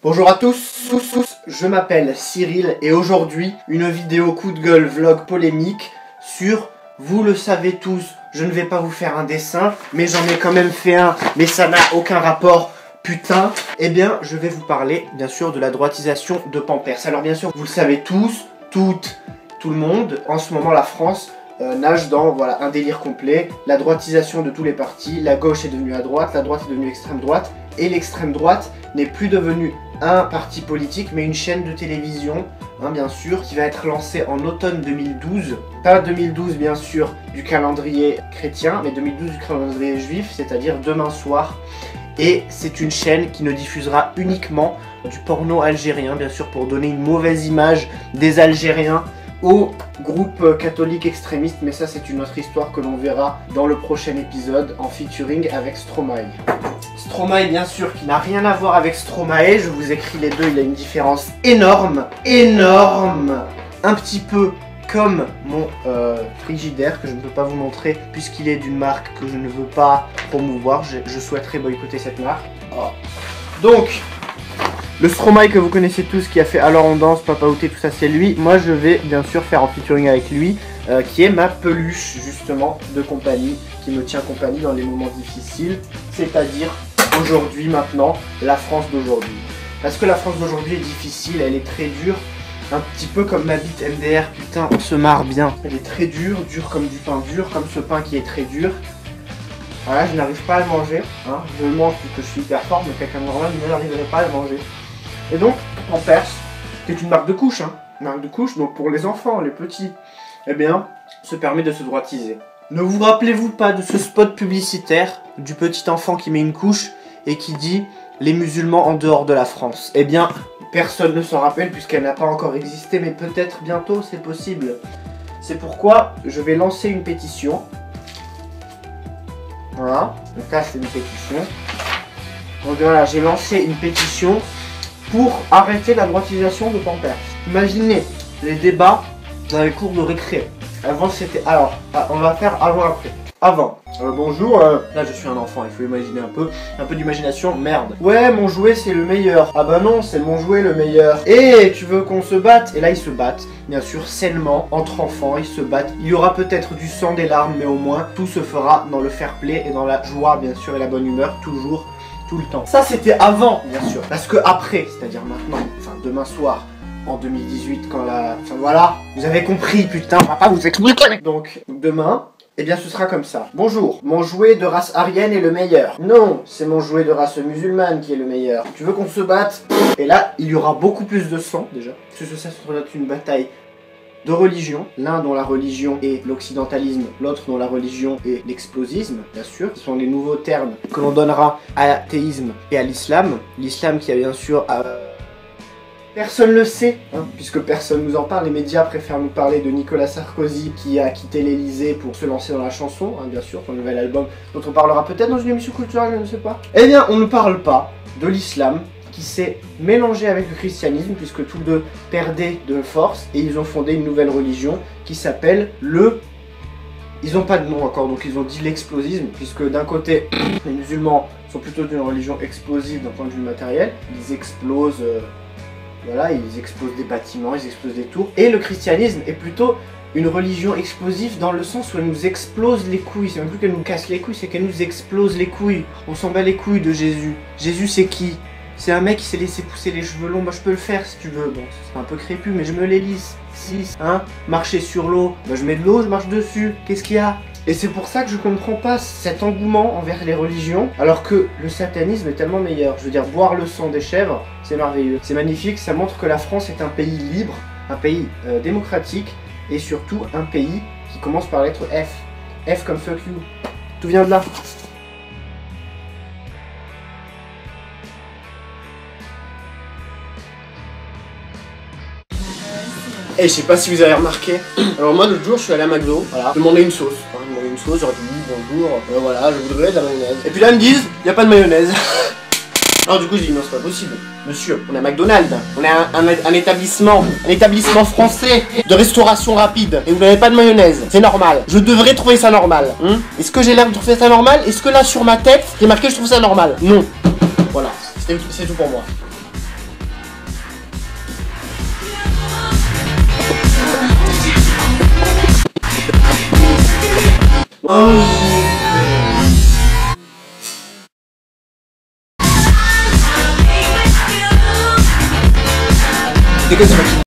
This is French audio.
Bonjour à tous, je m'appelle Cyril et aujourd'hui une vidéo coup de gueule vlog polémique sur vous le savez tous, je ne vais pas vous faire un dessin mais j'en ai quand même fait un mais ça n'a aucun rapport. Putain, eh bien je vais vous parler bien sûr de la droitisation de Pampers. Alors bien sûr vous le savez tous, tout le monde, en ce moment la France nage dans voilà, un délire complet, la droitisation de tous les partis, la gauche est devenue à droite, la droite est devenue extrême droite et l'extrême droite n'est plus devenue un parti politique mais une chaîne de télévision, hein, bien sûr, qui va être lancée en automne 2012. Pas 2012 bien sûr du calendrier chrétien, mais 2012 du calendrier juif, c'est-à-dire demain soir. Et c'est une chaîne qui ne diffusera uniquement du porno algérien, bien sûr, pour donner une mauvaise image des Algériens au groupe catholique extrémiste, mais ça c'est une autre histoire que l'on verra dans le prochain épisode en featuring avec Stromae. Stromae bien sûr qui n'a rien à voir avec Stromae, je vous écris les deux, il a une différence énorme, un petit peu comme mon frigidaire que je ne peux pas vous montrer puisqu'il est d'une marque que je ne veux pas promouvoir, je souhaiterais boycotter cette marque. Oh. Donc, le Stromae que vous connaissez tous qui a fait Alors on danse, Papa Outé, tout ça c'est lui. Moi je vais bien sûr faire en featuring avec lui qui est ma peluche justement de compagnie, qui me tient compagnie dans les moments difficiles, c'est-à-dire aujourd'hui maintenant, la France d'aujourd'hui. Parce que la France d'aujourd'hui est difficile, elle est très dure, un petit peu comme ma bite MDR, putain on se marre bien. Elle est très dure, dure comme du pain dur, comme ce pain qui est très dur. Voilà, je n'arrive pas à le manger, hein. Je le mange parce que je suis hyper fort, mais quelqu'un de normal ne n'arriverait pas à le manger. Et donc, Pampers, qui est une marque de couche, hein, une marque de couche, donc pour les enfants, les petits, eh bien, se permet de se droitiser. Ne vous rappelez-vous pas de ce spot publicitaire du petit enfant qui met une couche et qui dit « Les musulmans en dehors de la France ». Eh bien, personne ne s'en rappelle puisqu'elle n'a pas encore existé, mais peut-être bientôt, c'est possible. C'est pourquoi je vais lancer une pétition. Voilà, donc là c'est une pétition. Donc voilà, j'ai lancé une pétition pour arrêter la droitisation de Pampers. Imaginez les débats dans les cours de récré. Avant c'était... Alors, on va faire avant-après. Avant. Bonjour, là je suis un enfant, il faut imaginer un peu d'imagination, merde. Ouais, mon jouet c'est le meilleur. Ah bah non, c'est mon jouet le meilleur. Et tu veux qu'on se batte? Et là ils se battent, bien sûr, sainement, entre enfants, ils se battent. Il y aura peut-être du sang, des larmes, mais au moins tout se fera dans le fair play et dans la joie, bien sûr, et la bonne humeur, toujours, tout le temps. Ça c'était avant, bien sûr. Parce que après, c'est-à-dire maintenant, enfin demain soir, en 2018, quand la... Enfin voilà, vous avez compris, putain, on va pas vous expliquer. Donc, demain... Eh bien ce sera comme ça. Bonjour, mon jouet de race aryenne est le meilleur. Non, c'est mon jouet de race musulmane qui est le meilleur. Tu veux qu'on se batte? Et là, il y aura beaucoup plus de sang déjà. Parce que ça sera une bataille de religion. L'un dont la religion est l'occidentalisme, l'autre dont la religion est l'explosisme, bien sûr. Ce sont les nouveaux termes que l'on donnera à l'athéisme et à l'islam. L'islam qui a bien sûr... Personne ne le sait, hein, puisque personne nous en parle. Les médias préfèrent nous parler de Nicolas Sarkozy qui a quitté l'Elysée pour se lancer dans la chanson, hein, bien sûr, son nouvel album, dont on parlera peut-être dans une émission culturelle, je ne sais pas. Eh bien, on ne parle pas de l'islam qui s'est mélangé avec le christianisme, puisque tous deux perdaient de force, et ils ont fondé une nouvelle religion qui s'appelle le... Ils n'ont pas de nom encore, donc ils ont dit l'explosisme, puisque d'un côté, les musulmans sont plutôt d'une religion explosive d'un point de vue matériel, ils explosent... Voilà, ils explosent des bâtiments, ils explosent des tours. Et le christianisme est plutôt une religion explosive dans le sens où elle nous explose les couilles. C'est même plus qu'elle nous casse les couilles, c'est qu'elle nous explose les couilles. On s'en bat les couilles de Jésus. Jésus c'est qui? C'est un mec qui s'est laissé pousser les cheveux longs. Bah je peux le faire si tu veux. Bon, c'est un peu crépu, mais je me les lisse. Hein, marcher sur l'eau. Bah je mets de l'eau, je marche dessus. Qu'est-ce qu'il y a? Et c'est pour ça que je comprends pas cet engouement envers les religions, alors que le satanisme est tellement meilleur. Je veux dire, boire le sang des chèvres, c'est merveilleux. C'est magnifique, ça montre que la France est un pays libre, un pays démocratique, et surtout un pays qui commence par la lettre F. F comme fuck you. Tout vient de là. Et je sais pas si vous avez remarqué, alors moi l'autre jour je suis allé à McDo, voilà, demander une sauce. Demander une sauce, j'aurais dit bonjour, voilà, je voudrais de la mayonnaise. Et puis là ils me disent, y a pas de mayonnaise. Alors du coup je dis non c'est pas possible. Monsieur, on est à McDonald's, on est un établissement français de restauration rapide. Et vous n'avez pas de mayonnaise, c'est normal. Je devrais trouver ça normal. Est-ce que j'ai l'air de trouver ça normal? Est-ce que là sur ma tête, j'ai marqué je trouve ça normal? Non. Voilà, c'est tout pour moi. Dégage de ma